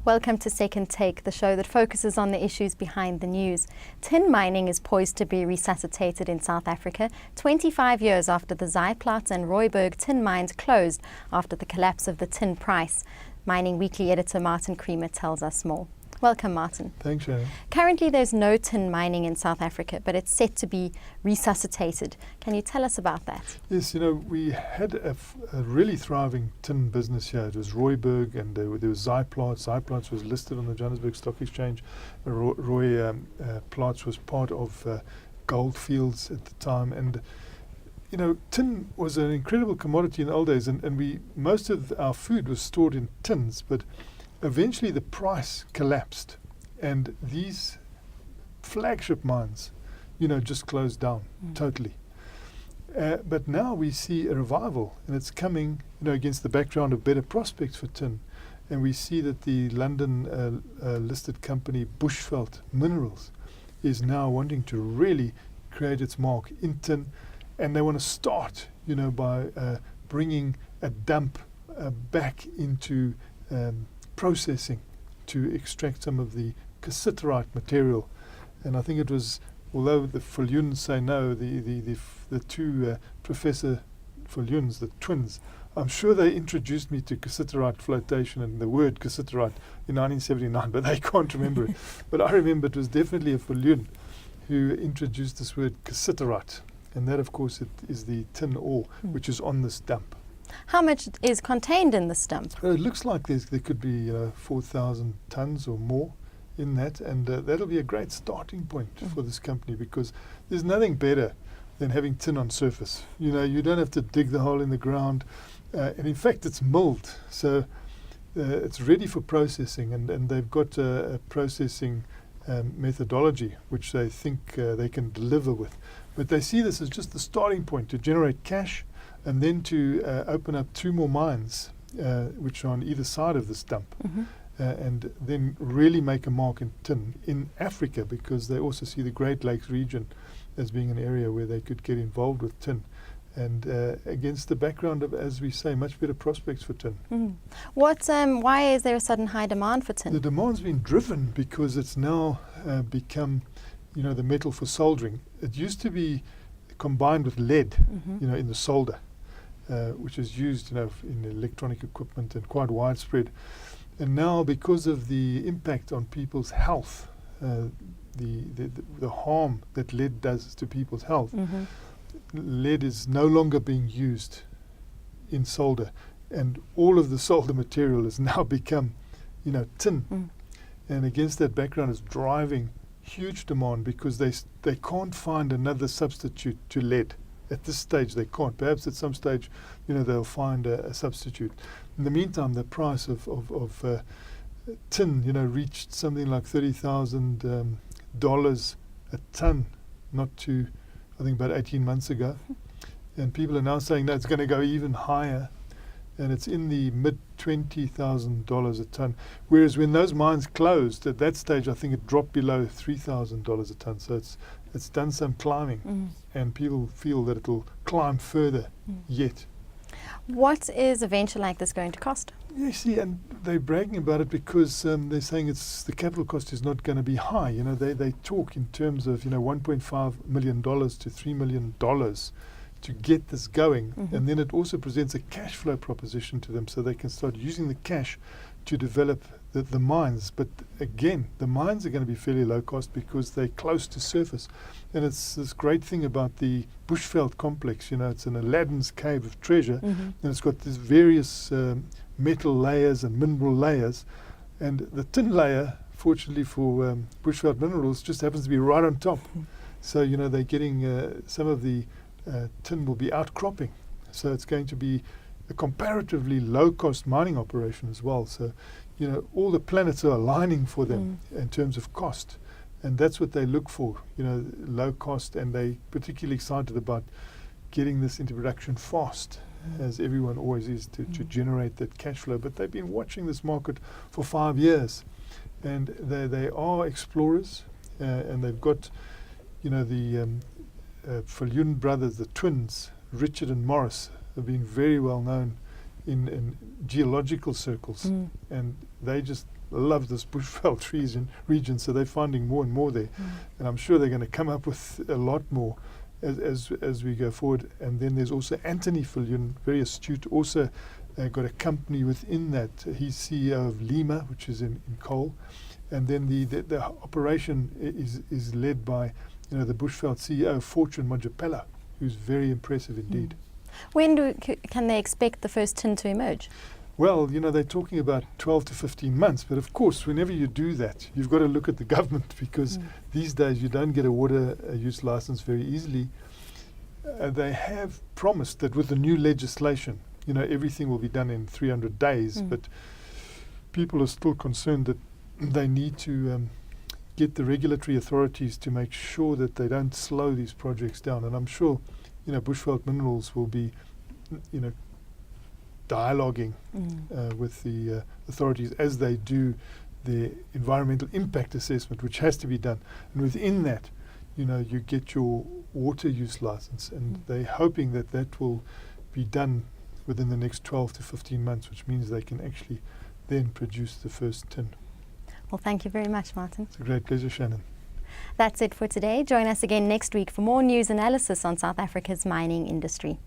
Welcome to Second Take, the show that focuses on the issues behind the news. Tin mining is poised to be resuscitated in South Africa 25 years after the Ryhove and Ryhove tin mines closed after the collapse of the tin price. Mining Weekly editor Martin Creamer tells us more. Welcome, Martin. Thanks, Shannon. Currently, there's no tin mining in South Africa, but it's set to be resuscitated. Can you tell us about that? Yes, we had a really thriving tin business here. It was Ryhove and there was Ryhove. Ryhove was listed on the Johannesburg Stock Exchange. Ryhove was part of Goldfields at the time. And tin was an incredible commodity in the old days, and most of our food was stored in tins, but eventually the price collapsed and these flagship mines, just closed down totally. But now we see a revival, and it's coming, against the background of better prospects for tin. And we see that the London listed company Bushveld Minerals is now wanting to really create its mark in tin, and they want to start, by bringing a dump back into processing to extract some of the cassiterite material. And I think it was, although the Viljoens say no, the two Professor Viljoens, the twins, I'm sure they introduced me to cassiterite flotation and the word cassiterite in 1979, but they can't remember it. But I remember it was definitely a Viljoen who introduced this word cassiterite, and that of course is the tin ore which is on this dump. How much is contained in this dump? It looks like there could be 4,000 tons or more in that, and that'll be a great starting point for this company, because there's nothing better than having tin on surface. You don't have to dig the hole in the ground, and in fact it's milled, so it's ready for processing, and they've got a processing methodology which they think they can deliver with. But they see this as just the starting point to generate cash, and then to open up 2 more mines, which are on either side of this dump, and then really make a mark in tin in Africa, because they also see the Great Lakes region as being an area where they could get involved with tin. And against the background of, as we say, much better prospects for tin. Why is there a sudden high demand for tin? The demand's been driven because it's now become, the metal for soldering. It used to be combined with lead, in the solder, which is used, in electronic equipment and quite widespread. And now, because of the impact on people's health, the harm that lead does to people's health, lead is no longer being used in solder, and all of the solder material has now become, tin. And against that background is driving huge demand, because they can't find another substitute to lead. At this stage they can't. Perhaps at some stage, they'll find a substitute. In the meantime, the price of tin, reached something like $30,000 a ton, I think about 18 months ago. And people are now saying, no, it's going to go even higher. And it's in the mid $20,000 a ton. Whereas when those mines closed, at that stage, I think it dropped below $3,000 a ton. So it's done some climbing, and people feel that it'll climb further yet. What is a venture like this going to cost? You see, and they're bragging about it because they're saying the capital cost is not going to be high. They talk in terms of $1.5 million to $3 million to get this going, and then it also presents a cash flow proposition to them, so they can start using the cash to develop the mines. But again, the mines are going to be fairly low cost because they're close to surface, and it's this great thing about the Bushveld complex. It's an Aladdin's cave of treasure, and it's got these various metal layers and mineral layers, and the tin layer, fortunately for Bushveld Minerals, just happens to be right on top. So they're getting some of the tin will be outcropping, so it's going to be a comparatively low-cost mining operation as well. So, all the planets are aligning for them in terms of cost, and that's what they look for, low cost, and they're particularly excited about getting this into production fast, as everyone always is, to generate that cash flow. But they've been watching this market for 5 years, and they are explorers, and they've got, the Viljoen brothers, the twins, Richard and Morris, have been very well known in geological circles, and they just love this Bushveld region, so they're finding more and more there. And I'm sure they're going to come up with a lot more as we go forward. And then there's also Anthony Fillion, very astute, also got a company within that. He's CEO of Lima, which is in coal. And then the operation is led by the Bushveld CEO, Fortune Majapela, who's very impressive indeed. When can they expect the first tin to emerge? Well, they're talking about 12 to 15 months. But of course, whenever you do that, you've got to look at the government, because these days you don't get a water use license very easily. They have promised that with the new legislation, everything will be done in 300 days. But people are still concerned that they need to get the regulatory authorities to make sure that they don't slow these projects down. And I'm sure, Bushveld Minerals will be, dialoguing with the authorities as they do the environmental impact assessment, which has to be done. And within that, you get your water use license, and they're hoping that that will be done within the next 12 to 15 months, which means they can actually then produce the first tin. Well, thank you very much, Martin. It's a great pleasure, Shannon. That's it for today. Join us again next week for more news analysis on South Africa's mining industry.